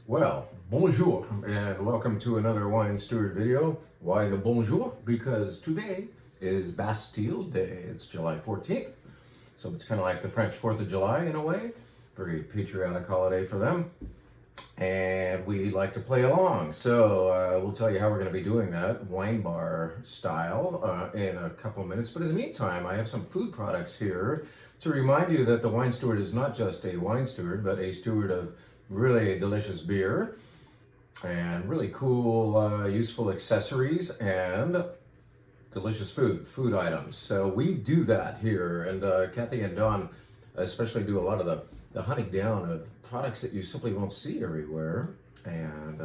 Well, bonjour and welcome to another Wine Steward video. Why the bonjour? Because today is Bastille Day. It's July 14th. So it's kind of like the French 4th of July in a way. Very patriotic holiday for them. And we like to play along. So we'll tell you how we're going to be doing that, WineBar style, in a couple of minutes. But in the meantime, I have some food products here to remind you that the Wine Steward is not just a wine steward, but a steward of really delicious beer and really cool, useful accessories and delicious food items. So we do that here, and Kathy and Don especially do a lot of the hunting down of products that you simply won't see everywhere, and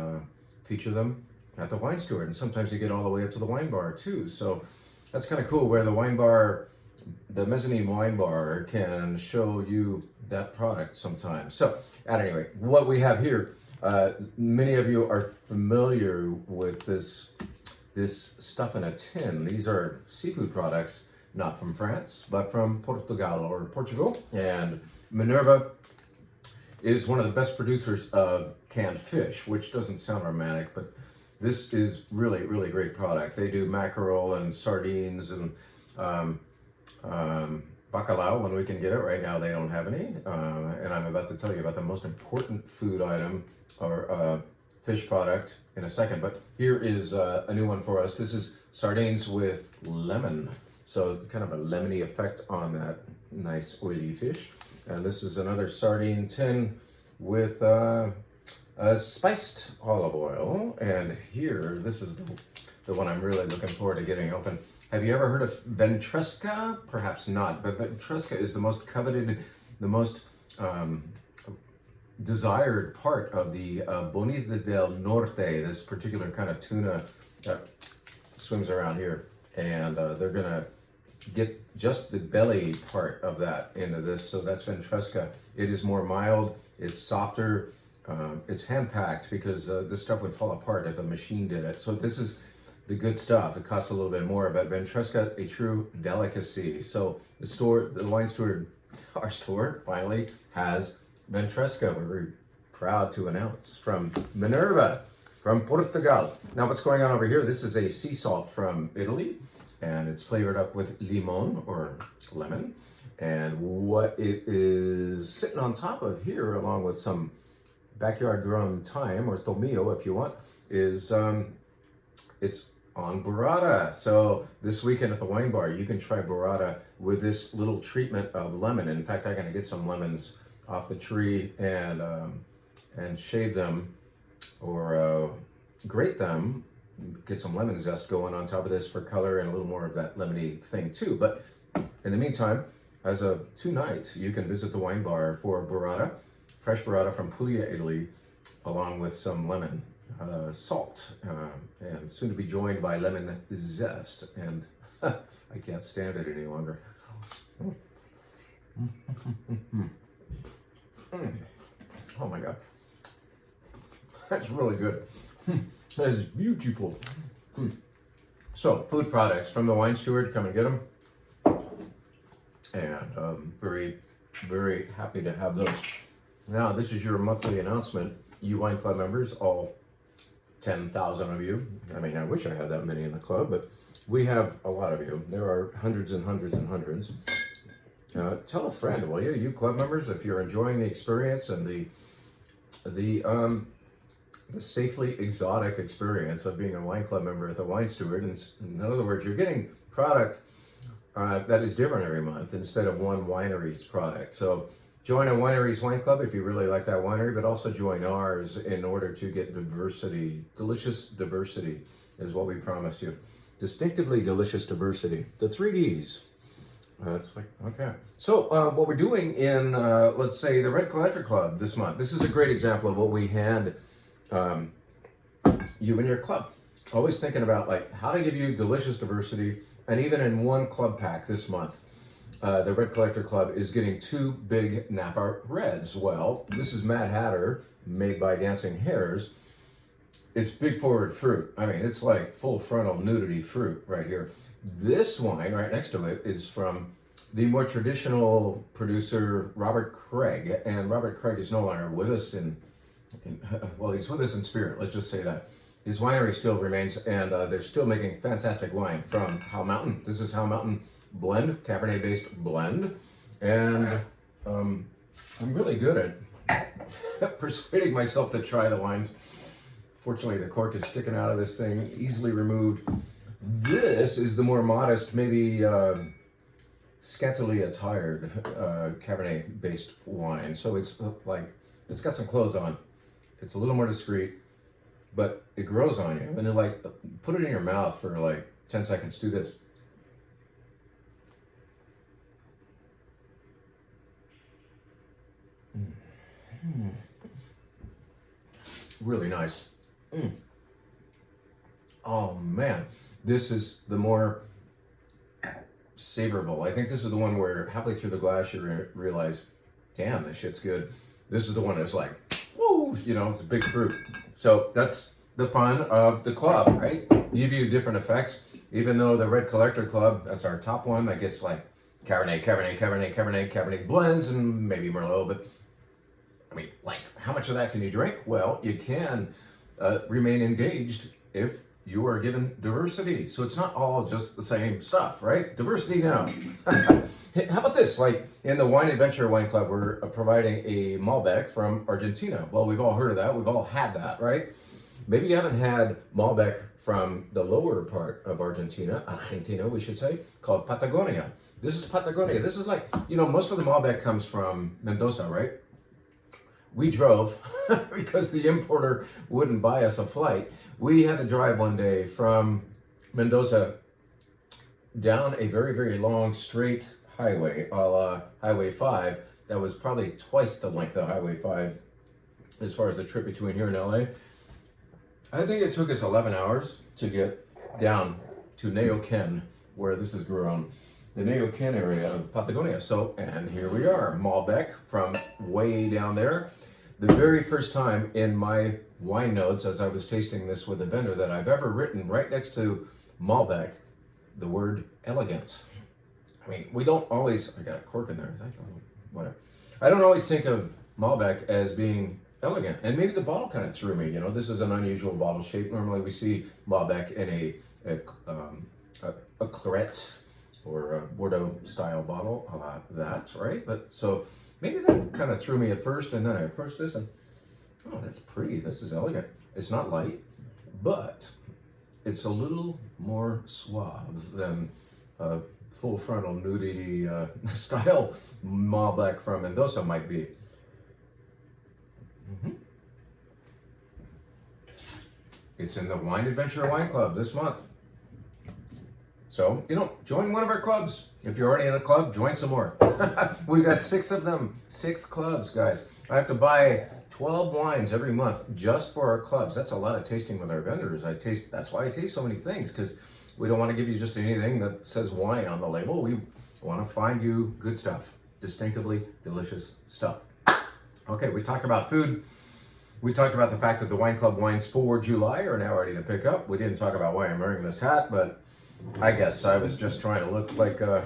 feature them at the Wine Steward. And sometimes you get all the way up to the wine bar too. So that's kind of cool, where the wine bar, the mezzanine wine bar, can show you that product sometimes. So at any rate, what we have here, many of you are familiar with this stuff in a tin. These are seafood products, not from France, but from Portugal. And Minerva is one of the best producers of canned fish, which doesn't sound romantic, but this is really, really great product. They do mackerel and sardines and bacalao when we can get it. Right now they don't have any, and I'm about to tell you about the most important food item or fish product in a second. But here is a new one for us. This is sardines with lemon, so kind of a lemony effect on that nice oily fish. And this is another sardine tin with spiced olive oil. And here, this is the one I'm really looking forward to getting open. Have you ever heard of ventresca? Perhaps not, but ventresca is the most coveted, the most desired part of the Bonita del Norte, this particular kind of tuna that swims around here. And they're gonna get just the belly part of that into this, so that's ventresca. It is more mild, it's softer, it's hand-packed because this stuff would fall apart if a machine did it. So this is the good stuff. It costs a little bit more, but ventresca, a true delicacy. So the Wine Steward, our store, finally has ventresca. We're very proud to announce, from Minerva, from Portugal. Now what's going on over here, this is a sea salt from Italy, and it's flavored up with limon, or lemon. And what it is sitting on top of here, along with some backyard grown thyme, or tomillo if you want, is it's on burrata. So this weekend at the wine bar, you can try burrata with this little treatment of lemon. In fact, I'm gonna get some lemons off the tree and shave them, or grate them, get some lemon zest going on top of this for color and a little more of that lemony thing too. But in the meantime, as of tonight, you can visit the wine bar for burrata, fresh burrata from Puglia, Italy, along with some lemon salt, and soon to be joined by lemon zest. And I can't stand it any longer. Oh my God, that's really good. That is beautiful. So, food products from the Wine Steward, come and get them. And very, very happy to have those. Now, this is your monthly announcement. You Wine Club members, all 10,000 of you. I mean, I wish I had that many in the club, but we have a lot of you. There are hundreds and hundreds and hundreds. Tell a friend, will you? You club members, if you're enjoying the experience and the safely exotic experience of being a wine club member at the Wine Steward. And in other words, you're getting product that is different every month instead of one winery's product. So join a winery's wine club if you really like that winery, but also join ours in order to get diversity. Delicious diversity is what we promise you. Distinctively delicious diversity. The 3Ds. It's like, okay. So what we're doing in, let's say, the Red Collector Club this month, this is a great example of what we hand you and your club. Always thinking about like how to give you delicious diversity, and even in one club pack this month, the Red Collector Club is getting 2 big Napa Reds. Well, this is Mad Hatter, made by Dancing Hares. It's big forward fruit. I mean, it's like full frontal nudity fruit right here. This wine right next to it is from the more traditional producer, Robert Craig. And Robert Craig is no longer with us in well, he's with us in spirit, let's just say that. His winery still remains, and they're still making fantastic wine from How Mountain. This is How Mountain blend, Cabernet-based blend. And I'm really good at persuading myself to try the wines. Fortunately, the cork is sticking out of this thing, easily removed. This is the more modest, maybe scantily attired Cabernet-based wine. So it's like, it's got some clothes on. It's a little more discreet, but it grows on you. And then like, put it in your mouth for like 10 seconds. Do this. Really nice. Oh man, this is the more savorable. I think this is the one where halfway through the glass you realize, damn, this shit's good. This is the one that's like, woo, you know, it's a big fruit. So that's the fun of the club, right? Give you different effects. Even though the Red Collector Club, that's our top one, that gets like Cabernet, Cabernet, Cabernet, Cabernet, Cabernet blends, and maybe Merlot, but I mean, like, how much of that can you drink? Well, you can remain engaged if you are given diversity. So it's not all just the same stuff, right? Diversity now. How about this? Like in the Wine Adventure Wine Club, we're providing a Malbec from Argentina. Well, we've all heard of that. We've all had that, right? Maybe you haven't had Malbec from the lower part of Argentina, we should say, called Patagonia. This is Patagonia. This is like, you know, most of the Malbec comes from Mendoza, right? We drove because the importer wouldn't buy us a flight. We had to drive one day from Mendoza down a very, very long straight highway, a la Highway 5, that was probably twice the length of Highway 5 as far as the trip between here and LA. I think it took us 11 hours to get down to Neuquén, where this is grown, the Neuquén area of Patagonia. So, and here we are, Malbec from way down there. The very first time in my wine notes, as I was tasting this with a vendor, that I've ever written right next to Malbec, the word elegance. I mean, we don't always, I got a cork in there, whatever. I don't always think of Malbec as being elegant, and maybe the bottle kind of threw me. You know, this is an unusual bottle shape. Normally we see Malbec in a claret or a Bordeaux style bottle, that, right? But so maybe that kind of threw me at first, and then I approached this and, oh, that's pretty, this is elegant. It's not light, but it's a little more suave than a full frontal nudity style Malbec from Mendoza might be. It's in the Wine Adventure Wine Club this month. So, you know, join one of our clubs. If you're already in a club, join some more. We've got 6 of them, 6 clubs, guys. I have to buy 12 wines every month just for our clubs. That's a lot of tasting with our vendors. That's why I taste so many things, because we don't want to give you just anything that says wine on the label. We want to find you good stuff, distinctively delicious stuff. Okay, we talked about food. We talked about the fact that the Wine Club wines for July are now ready to pick up. We didn't talk about why I'm wearing this hat, but I guess I was just trying to look like a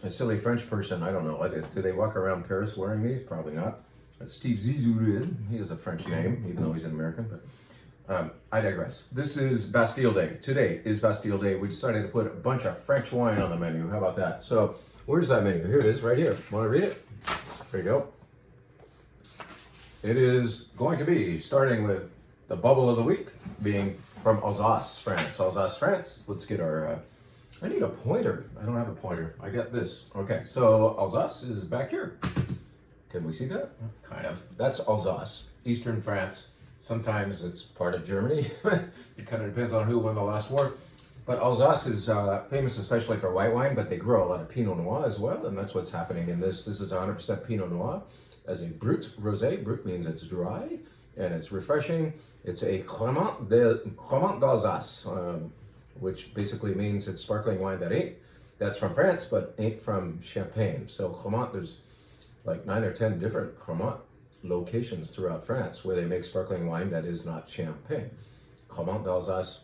silly French person. I don't know. Do they walk around Paris wearing these? Probably not. But Steve Zissou did. He has a French name, even though he's an American. But I digress. This is Bastille Day. Today is Bastille Day. We decided to put a bunch of French wine on the menu. How about that? So where's that menu? Here it is, right here. Want to read it? There you go. It is going to be starting with the bubble of the week being from Alsace, France. Alsace, France. Let's get our, I need a pointer. I don't have a pointer. I got this. Okay, so Alsace is back here. Can we see that? Kind of. That's Alsace, Eastern France. Sometimes it's part of Germany. It kind of depends on who won the last war. But Alsace is famous especially for white wine, but they grow a lot of Pinot Noir as well, and that's what's happening in this. This is 100% Pinot Noir. As a brut rosé. Brut means it's dry and it's refreshing. It's a Cremant d'Alsace, which basically means it's sparkling wine that's from France, but ain't from Champagne. So Cremant, there's like 9 or 10 different Cremant locations throughout France where they make sparkling wine that is not Champagne. Cremant d'Alsace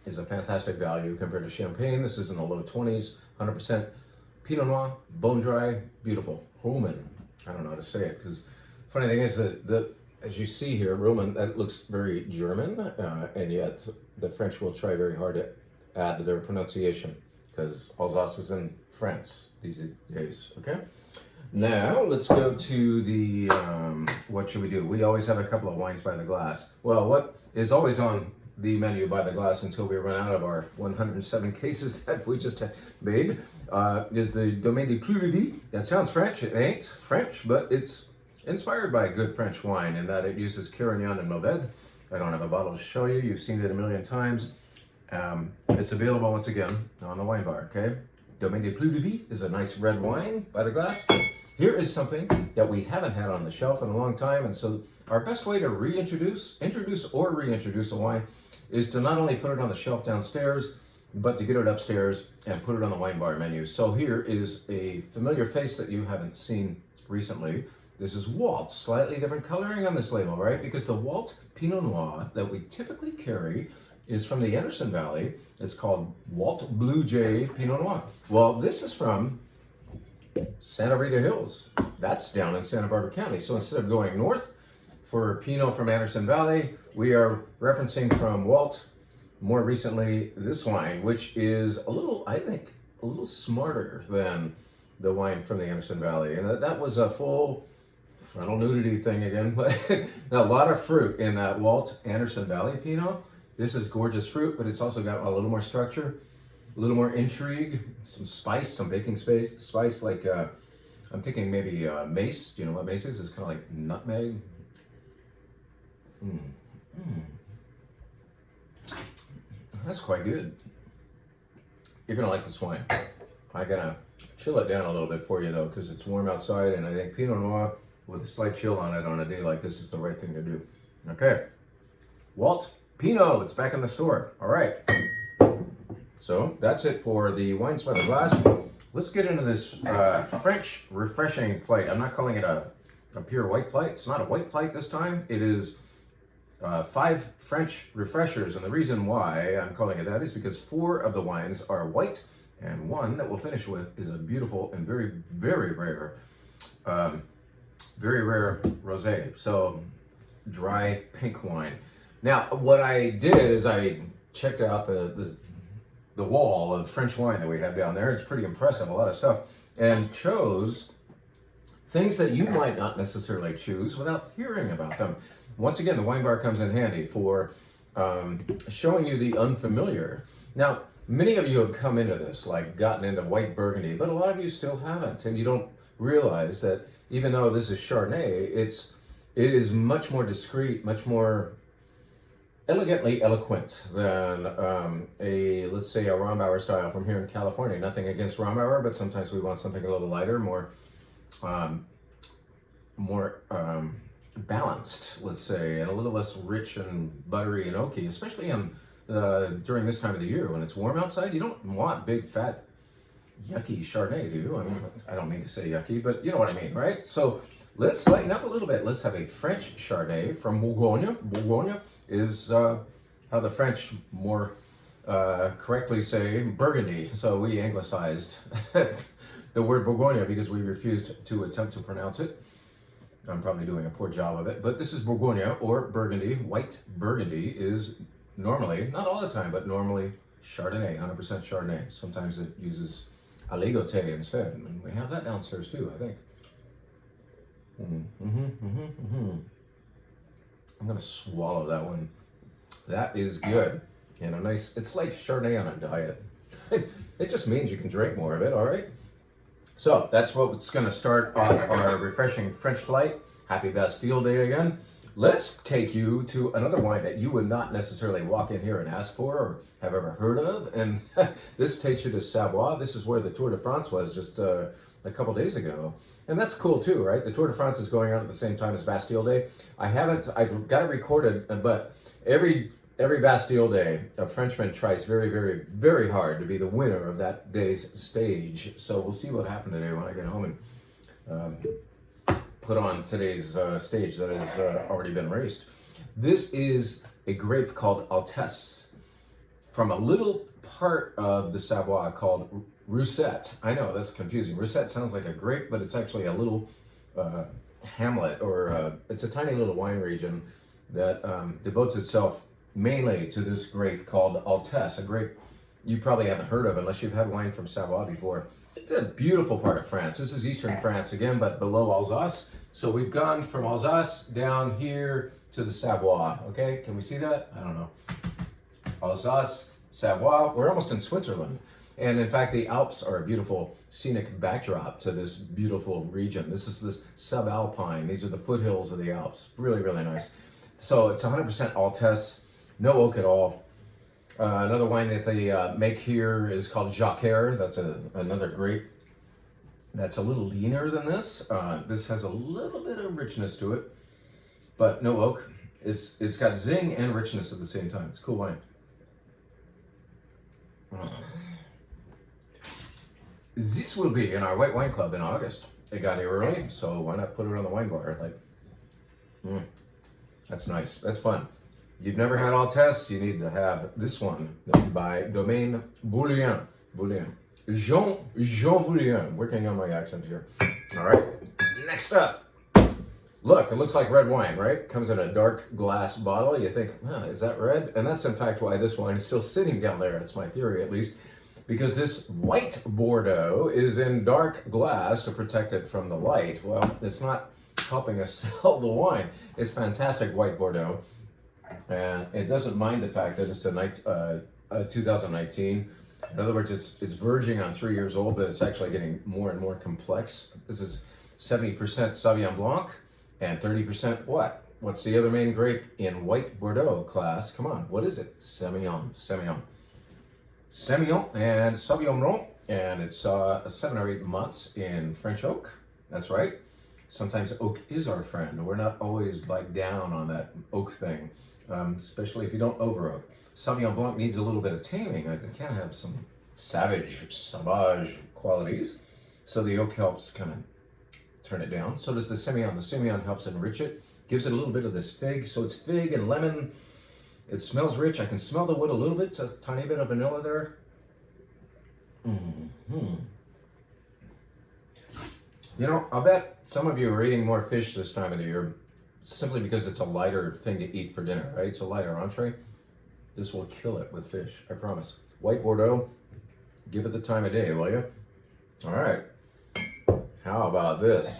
is a fantastic value compared to Champagne. This is in the low 20s, 100% Pinot Noir, bone dry, beautiful. Roman. I don't know how to say it, because funny thing is that as you see here, Roman, that looks very German, and yet the French will try very hard to add to their pronunciation, because Alsace is in France these days, okay? Now, let's go to the, what should we do? We always have a couple of wines by the glass. Well, what is always on the menu by the glass until we run out of our 107 cases that we just made is the Domaine des Plus Vies. That sounds French. It ain't French, but it's inspired by good French wine in that it uses Carignan and Mourvedre. I don't have a bottle to show you. You've seen it a million times. It's available once again on the WineBar, okay? Domaine des Plus Vies is a nice red wine by the glass. Here is something that we haven't had on the shelf in a long time, and so our best way to introduce or reintroduce a wine is to not only put it on the shelf downstairs, but to get it upstairs and put it on the WineBar menu. So here is a familiar face that you haven't seen recently. This is Walt, slightly different coloring on this label, right? Because the Walt Pinot Noir that we typically carry is from the Anderson Valley. It's called Walt Blue Jay Pinot Noir. Well, this is from Santa Rita Hills. That's down in Santa Barbara County. So instead of going north for Pinot from Anderson Valley, we are referencing from Walt, more recently, this wine, which is a little, I think, a little smarter than the wine from the Anderson Valley. And that was a full frontal nudity thing again, but a lot of fruit in that Walt Anderson Valley Pinot. This is gorgeous fruit, but it's also got a little more structure, a little more intrigue, some spice, some baking spice, like I'm thinking maybe mace. Do you know what mace is? It's kind of like nutmeg. That's quite good. You're gonna like this wine. I'm gonna chill it down a little bit for you though, because it's warm outside, and I think Pinot Noir with a slight chill on it on a day like this is the right thing to do. Okay, Walt Pinot, it's back in the store. All right. So that's it for the wines by the glass. Let's get into this French refreshing flight. I'm not calling it a pure white flight. It's not a white flight this time. It is 5 French refreshers, and the reason why I'm calling it that is because 4 of the wines are white, and one that we'll finish with is a beautiful and very, very rare rosé. So dry pink wine. Now, what I did is I checked out the wall of French wine that we have down there. It's pretty impressive, a lot of stuff, and chose things that you might not necessarily choose without hearing about them. Once again, the WineBar comes in handy for showing you the unfamiliar. Now, many of you have come into this, like gotten into white Burgundy, but a lot of you still haven't, and you don't realize that even though this is Chardonnay, it is much more discreet, much more elegantly eloquent than let's say a Rombauer style from here in California. Nothing against Rombauer, but sometimes we want something a little lighter, more balanced, let's say, and a little less rich and buttery and oaky, especially during this time of the year when it's warm outside. You don't want big, fat, yucky Chardonnay, do you? I mean, I don't mean to say yucky, but you know what I mean, right? So let's lighten up a little bit. Let's have a French Chardonnay from Bourgogne. Bourgogne is how the French more correctly say Burgundy. So we anglicized the word Bourgogne because we refused to attempt to pronounce it. I'm probably doing a poor job of it, but this is Bourgogne or Burgundy. White Burgundy is normally, not all the time, but normally Chardonnay, 100% Chardonnay. Sometimes it uses Aligoté instead, and we have that downstairs too, I think. I'm gonna swallow that one. That is good. And a nice, it's like Chardonnay on a diet. It just means you can drink more of it, all right? So that's what's gonna start our refreshing French flight. Happy Bastille Day again. Let's take you to another wine that you would not necessarily walk in here and ask for or have ever heard of. And this takes you to Savoie. This is where the Tour de France was just a couple days ago. And that's cool too, right? The Tour de France is going on at the same time as Bastille Day. I've got it recorded, but every Bastille Day, a Frenchman tries very, very, very hard to be the winner of that day's stage. So we'll see what happened today when I get home and put on today's stage that has already been raced. This is a grape called Altesse from a little part of the Savoie called Roussette. I know, that's confusing. Roussette sounds like a grape, but it's actually a little hamlet, or it's a tiny little wine region that devotes itself mainly to this grape called Altesse, a grape you probably haven't heard of unless you've had wine from Savoie before. It's a beautiful part of France. This is eastern France again, but below Alsace. So we've gone from Alsace down here to the Savoie, okay? Can we see that? I don't know. Alsace, Savoie, we're almost in Switzerland. And in fact, the Alps are a beautiful scenic backdrop to this beautiful region. This is the subalpine. These are the foothills of the Alps. Really, really nice. So it's 100% Altesse, no oak at all. Another wine that they make here is called Jacquard. That's another grape that's a little leaner than this. This has a little bit of richness to it, but no oak. It's got zing and richness at the same time. It's a cool wine. This will be in our White Wine Club in August. It got here early, so why not put it on the WineBar? Like, that's nice. That's fun. You've never had Altesse, you need to have this one by Domaine Bouillon. Jean Bouillon. Working on my accent here. All right. Next up. Look, it looks like red wine, right? Comes in a dark glass bottle. You think, is that red? And that's in fact why this wine is still sitting down there. That's my theory, at least. Because this white Bordeaux is in dark glass to protect it from the light. Well, it's not helping us sell the wine. It's fantastic white Bordeaux. And it doesn't mind the fact that it's a 2019. In other words, it's verging on 3 years old, but it's actually getting more and more complex. This is 70% Sauvignon Blanc and 30% what? What's the other main grape in white Bordeaux class? Come on, what is it? Semillon and Sauvignon Blanc, and it's 7 or 8 months in French oak. That's right. Sometimes oak is our friend. We're not always like down on that oak thing, especially if you don't over oak. Sauvignon Blanc needs a little bit of taming. It can have some sauvage qualities. So the oak helps kind of turn it down. So does the Semillon. The Semillon helps enrich it, gives it a little bit of this fig. So it's fig and lemon. It smells rich. I can smell the wood a little bit, just a tiny bit of vanilla there. You know, I'll bet some of you are eating more fish this time of the year simply because it's a lighter thing to eat for dinner, right? It's a lighter entree. This will kill it with fish, I promise. White Bordeaux, give it the time of day, will you? All right. How about this?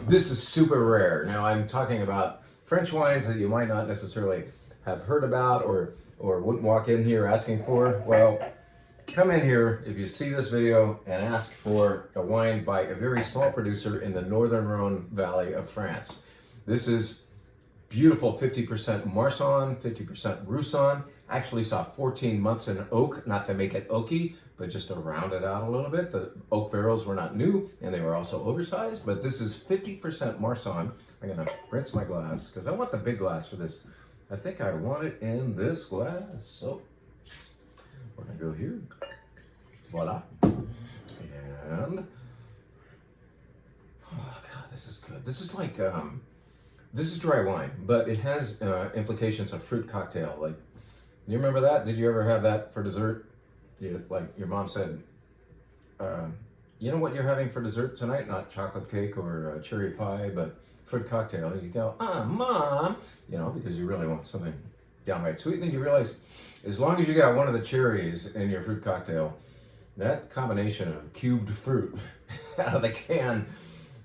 This is super rare. Now, I'm talking about French wines that you might not necessarily have heard about or wouldn't walk in here asking for. Well, come in here if you see this video and ask for a wine by a very small producer in the northern Rhone Valley of France. This is beautiful 50% Marsanne, 50% Roussanne. Actually saw 14 months in oak, not to make it oaky, but just to round it out a little bit. The oak barrels were not new and they were also oversized, but this is 50% Marsanne. I'm gonna rinse my glass because I want the big glass for this. I think I want it in this glass. So we're gonna go here. Voila. And oh God, this is good. This is like this is dry wine, but it has implications of fruit cocktail. Like, you remember that? Did you ever have that for dessert? Like your mom said, you know what you're having for dessert tonight? Not chocolate cake or cherry pie, but fruit cocktail. And you go, Mom, you know, because you really want something downright sweet. And then you realize, as long as you got one of the cherries in your fruit cocktail, that combination of cubed fruit out of the can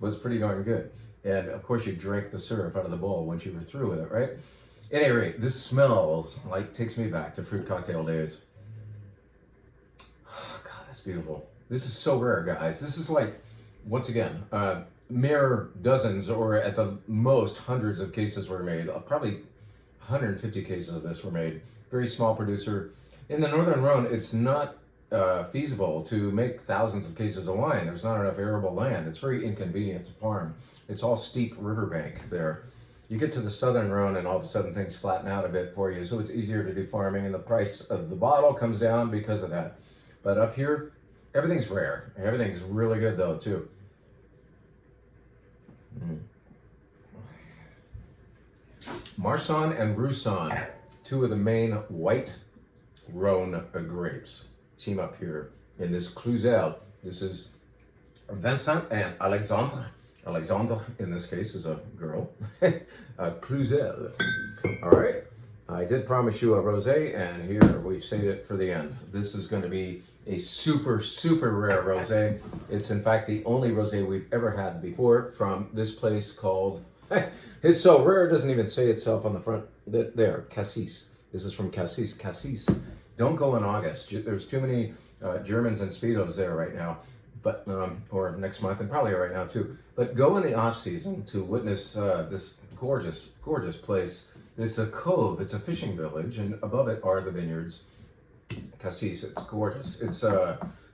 was pretty darn good. And of course you drank the syrup out of the bowl once you were through with it, right? At any rate, this smells like, takes me back to fruit cocktail days. Oh God, that's beautiful. This is so rare, guys. This is like, once again, mere dozens or at the most hundreds of cases were made. Probably 150 cases of this were made. Very small producer. In the Northern Rhone, it's not feasible to make thousands of cases of wine. There's not enough arable land. It's very inconvenient to farm. It's all steep riverbank there. You get to the Southern Rhone and all of a sudden things flatten out a bit for you, so it's easier to do farming and the price of the bottle comes down because of that. But up here, everything's rare. Everything's really good though, too. Marsanne and Roussanne, two of the main white Rhone grapes, team up here in this Cluzel. This is Vincent and Alexandre Alexandre, in this case, is a girl. Cluzel. All right. I did promise you a rosé, and here we've saved it for the end. This is going to be a super, super rare rosé. It's in fact the only rosé we've ever had before from this place called, it's so rare it doesn't even say itself on the front. There, Cassis. This is from Cassis. Cassis. Don't go in August. There's too many Germans and Speedos there right now, but or next month, and probably right now too. But go in the off season to witness this gorgeous, gorgeous place. It's a cove. It's a fishing village, and above it are the vineyards. Cassis. It's gorgeous. It's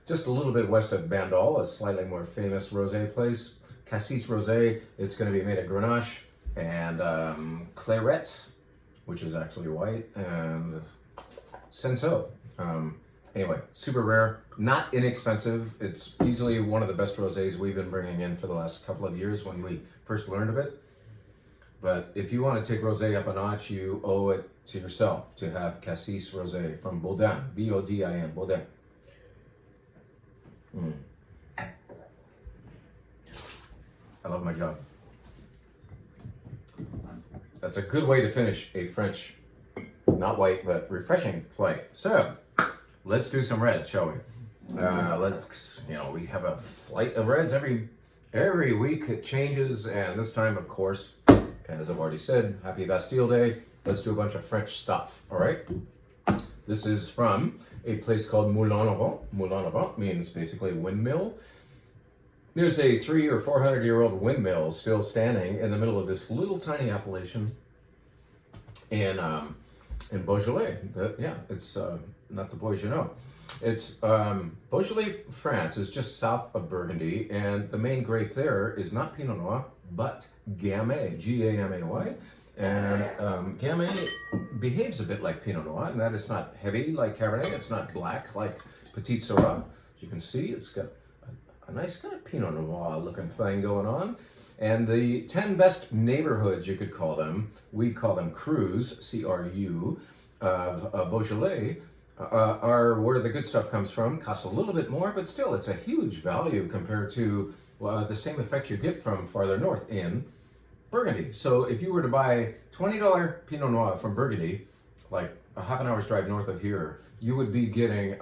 just a little bit west of Bandol, a slightly more famous rosé place. Cassis Rosé. It's going to be made of Grenache and Claret, which is actually white, and Senso. Anyway, super rare, not inexpensive. It's easily one of the best rosés we've been bringing in for the last couple of years when we first learned of it. But if you want to take rosé up a notch, you owe it to yourself to have Cassis Rosé from Bodin, B-O-D-I-N, Bodin. I love my job. That's a good way to finish a French, not white, but refreshing flight. So, let's do some reds, shall we? Let's, we have a flight of reds every week. It changes, and this time, of course, as I've already said, happy Bastille Day. Let's do a bunch of French stuff, all right? This is from a place called Moulin à Vent. Moulin à Vent means basically windmill. There's a 300 or 400-year-old windmill still standing in the middle of this little tiny appellation in Beaujolais. It's not the boys you know. It's Beaujolais, France is just south of Burgundy, and the main grape there is not Pinot Noir, but Gamay, G-A-M-A-Y. And Gamay behaves a bit like Pinot Noir, and that it's not heavy like Cabernet, it's not black like Petit Syrah. As you can see, it's got a nice kind of Pinot Noir looking thing going on. And the 10 best neighborhoods, you could call them, we call them crus, C-R-U, of Beaujolais, are where the good stuff comes from. Costs a little bit more, but still it's a huge value compared to the same effect you get from farther north in Burgundy. So if you were to buy $20 Pinot Noir from Burgundy, like a half an hour's drive north of here, you would be getting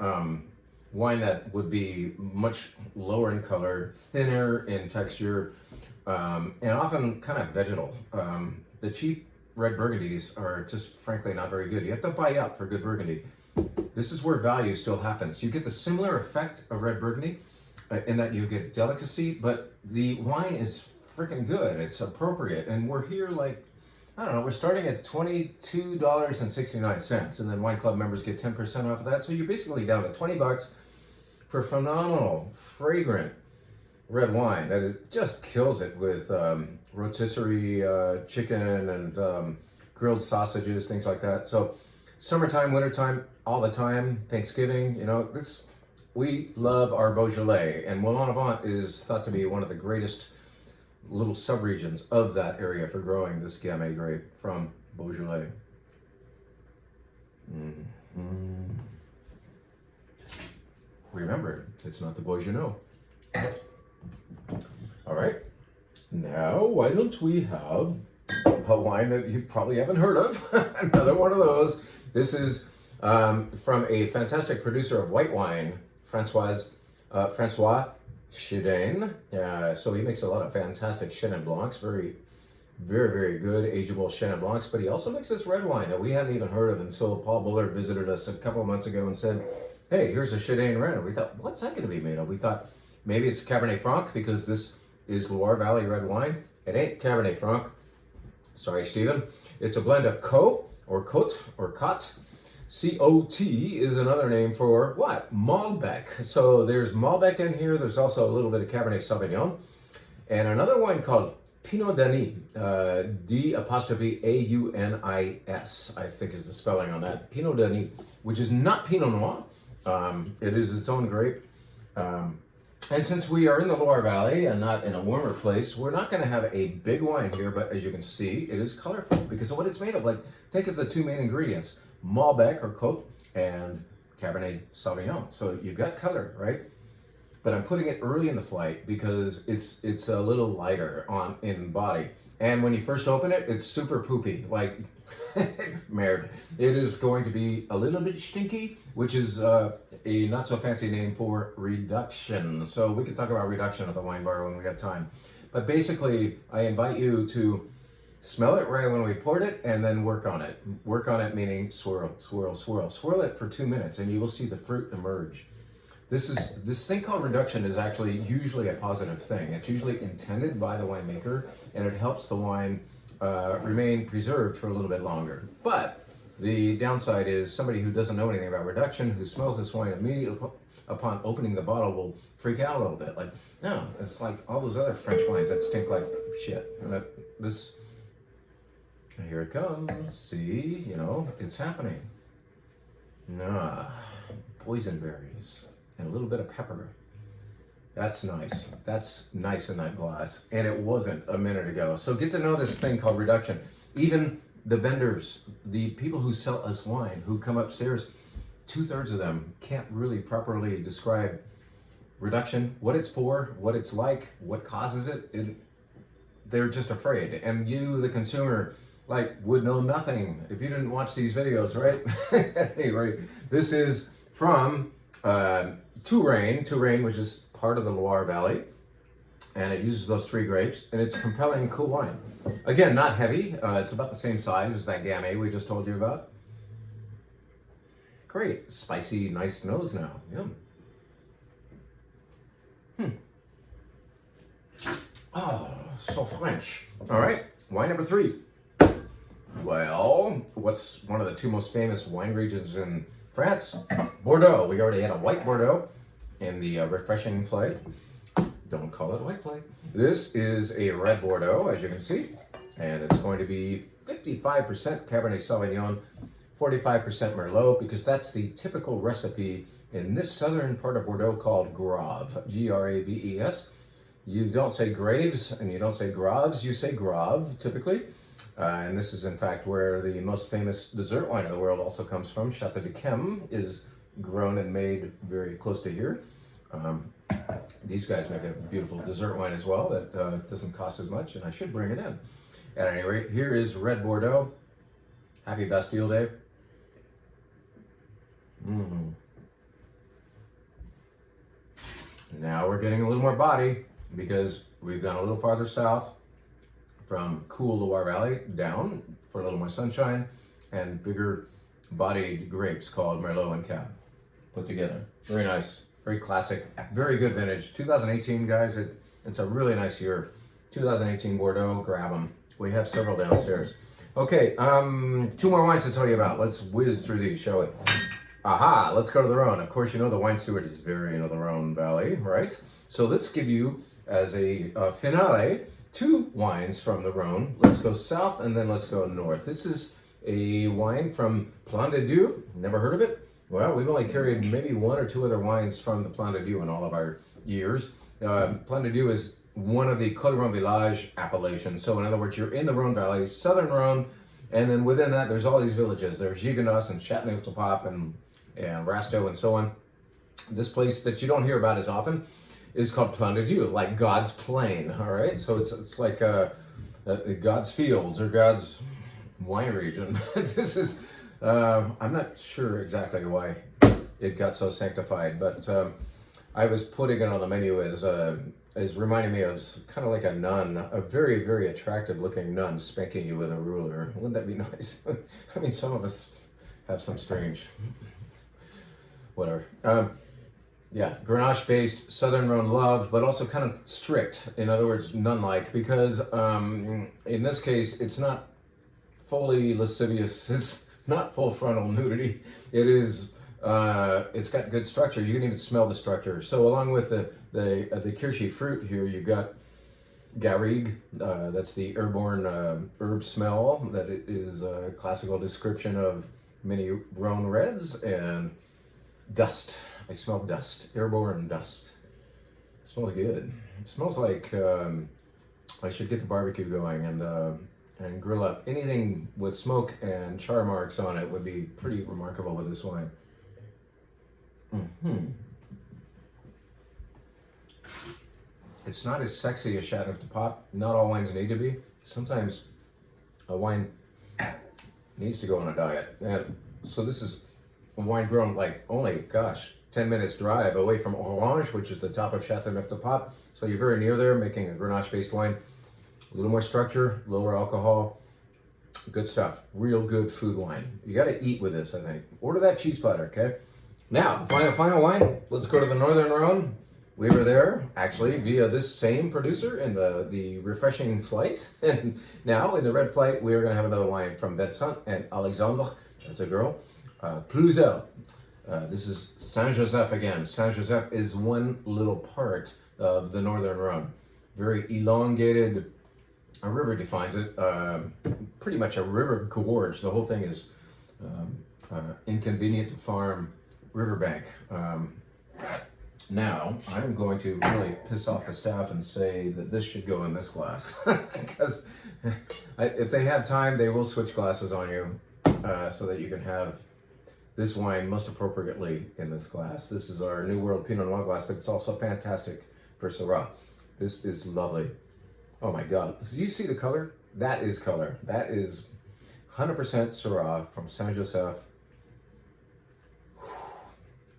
wine that would be much lower in color, thinner in texture, and often kind of vegetal. The cheap red Burgundies are just frankly not very good. You have to buy up for good Burgundy. This is where value still happens. You get the similar effect of red Burgundy in that you get delicacy, but the wine is freaking good. It's appropriate. And we're here like, I don't know, we're starting at $22.69, and then Wine Club members get 10% off of that. So you're basically down to $20 for phenomenal, fragrant red wine that just kills it with rotisserie chicken and grilled sausages, things like that. So summertime, wintertime, all the time, Thanksgiving, we love our Beaujolais, and Moulin à Vent is thought to be one of the greatest little subregions of that area for growing this Gamay grape from Beaujolais. Remember, it's not the boys you know. All right, now why don't we have a wine that you probably haven't heard of? Another one of those. This is from a fantastic producer of white wine, Francois Chidain. So he makes a lot of fantastic Chenin Blancs, very, very, very good ageable Chenin Blancs, but he also makes this red wine that we hadn't even heard of until Paul Bullard visited us a couple of months ago and said, hey, here's a Chidain red. And we thought, what's that going to be made of? We thought maybe it's Cabernet Franc because this is Loire Valley red wine. It ain't Cabernet Franc. Sorry, Stephen. It's a blend of Côte or Cot. C-O-T is another name for what? Malbec. So there's Malbec in here. There's also a little bit of Cabernet Sauvignon. And another wine called Pinot d'Anis. D'-A-U-N-I-S, I think is the spelling on that. Pinot d'Anis, which is not Pinot Noir. It is its own grape. And since we are in the Loire Valley and not in a warmer place, we're not going to have a big wine here, but as you can see, it is colorful because of what it's made of. Like, think of the two main ingredients, Malbec or Côte and Cabernet Sauvignon. So you've got color, right? but I'm putting it early in the flight because it's a little lighter in body. And when you first open it, it's super poopy, like merde. It is going to be a little bit stinky, which is a not so fancy name for reduction. So we could talk about reduction at the wine bar when we got time. But basically, I invite you to smell it right when we poured it and then work on it. Work on it meaning swirl, swirl, swirl. Swirl it for 2 minutes and you will see the fruit emerge. This thing called reduction is actually usually a positive thing. It's usually intended by the winemaker, and it helps the wine remain preserved for a little bit longer. But the downside is somebody who doesn't know anything about reduction, who smells this wine immediately upon opening the bottle, will freak out a little bit. Like, no, it's like all those other French wines that stink like shit. And here it comes. See, it's happening. Nah, boysenberries. And a little bit of pepper. That's nice. That's nice in that glass. And it wasn't a minute ago. So get to know this thing called reduction. Even the vendors, the people who sell us wine, who come upstairs, 2/3 of them can't really properly describe reduction, what it's for, what it's like, what causes it. They're just afraid. And you, the consumer, would know nothing if you didn't watch these videos, right? Anyway, this is from Touraine, which is part of the Loire Valley, and it uses those 3 grapes, and it's compelling, cool wine. Again, not heavy. It's about the same size as that Gamay we just told you about. Great, spicy, nice nose now. Yum. Oh, so French. All right, wine number 3. Well, what's one of the 2 most famous wine regions in France? Bordeaux. We already had a white Bordeaux in the refreshing flight. Don't call it white flight. This is a red Bordeaux, as you can see, and it's going to be 55% Cabernet Sauvignon, 45% Merlot, because that's the typical recipe in this southern part of Bordeaux called Graves, Graves. You don't say Graves and you don't say Graves, you say Graves typically. And this is in fact where the most famous dessert wine in the world also comes from. Château de Chem is grown and made very close to here. These guys make a beautiful dessert wine as well that doesn't cost as much, and I should bring it in. At any rate, here is red Bordeaux. Happy Bastille Day. Now we're getting a little more body because we've gone a little farther south from cool Loire Valley down for a little more sunshine and bigger bodied grapes called Merlot and Cab put together. Very nice, very classic, very good vintage. 2018, guys, it's a really nice year. 2018 Bordeaux, grab them. We have several downstairs. Okay, 2 more wines to tell you about. Let's whiz through these, shall we? Aha, let's go to the Rhone. Of course, you know the wine steward is very into the Rhone Valley, right? So let's give you, as a finale, 2 wines from the Rhone. Let's go south and then let's go north. This is a wine from Plan de Dieu. Never heard of it? Well, we've only carried maybe 1 or 2 other wines from the Plan de Dieu in all of our years. Plan de Dieu is one of the Côte Rhone Village appellations. So in other words, you're in the Rhone Valley, southern Rhone, and then within that, there's all these villages. There's Gigondas and Châtenay-le-Pape and Rasteau and so on. This place that you don't hear about as often is called Plan de Dieu, like God's plain, all right? So it's like God's fields or God's wine region. This is, I'm not sure exactly why it got so sanctified, but I was putting it on the menu as reminding me of kind of like a nun, a very, very attractive looking nun spanking you with a ruler. Wouldn't that be nice? I mean, some of us have some strange, whatever. Yeah, Grenache-based Southern Rhone love, but also kind of strict. In other words, nun-like, because in this case, it's not fully lascivious. It's not full frontal nudity. It is. It's got good structure. You can even smell the structure. So along with the Kirsche fruit here, you've got garrigue. That's the airborne herb smell. That is a classical description of many Rhone reds, and dust. I smell dust, airborne dust. It smells good. It smells like I should get the barbecue going and grill up. Anything with smoke and char marks on it would be pretty remarkable with this wine. It's not as sexy as Chateauneuf du Pape. Not all wines need to be. Sometimes a wine needs to go on a diet. And so this is a wine grown like only, gosh, 10 minutes drive away from Orange, which is the top of Chateauneuf du Pape. So you're very near there, making a Grenache-based wine. A little more structure, lower alcohol. Good stuff. Real good food wine. You got to eat with this, I think. Order that cheese platter, okay? Now, final wine. Let's go to the Northern Rhone. We were there, actually, via this same producer in the refreshing flight. And now, in the red flight, we are going to have another wine from Vincent and Alexandre. That's a girl. Cluzel. This is Saint-Joseph again. Saint-Joseph is one little part of the Northern Rhone. Very elongated. A river defines it. Pretty much a river gorge. The whole thing is inconvenient to farm riverbank. Now, I'm going to really piss off the staff and say that this should go in this glass. Because if they have time, they will switch glasses on you so that you can have this wine most appropriately in this glass. This is our New World Pinot Noir glass, but it's also fantastic for Syrah. This is lovely. Oh my God. So you see the color? That is color. That is 100% Syrah from Saint-Joseph.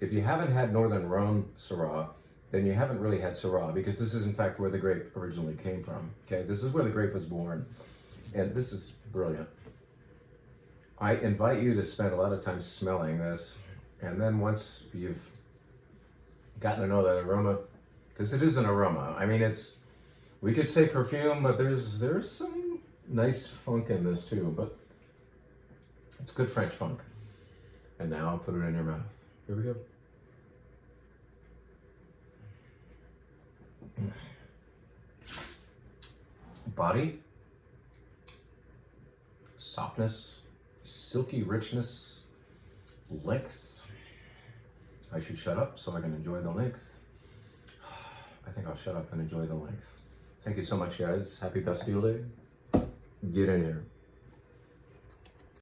If you haven't had Northern Rhone Syrah, then you haven't really had Syrah, because this is in fact where the grape originally came from. Okay, this is where the grape was born. And this is brilliant. I invite you to spend a lot of time smelling this. And then once you've gotten to know that aroma, because it is an aroma. I mean, we could say perfume, but there's some nice funk in this too, but it's good French funk. And now I'll put it in your mouth. Here we go. Body, softness, silky richness, length. I should shut up so I can enjoy the length. I think I'll shut up and enjoy the length. Thank you so much, guys. Happy Bastille Day. Get in here.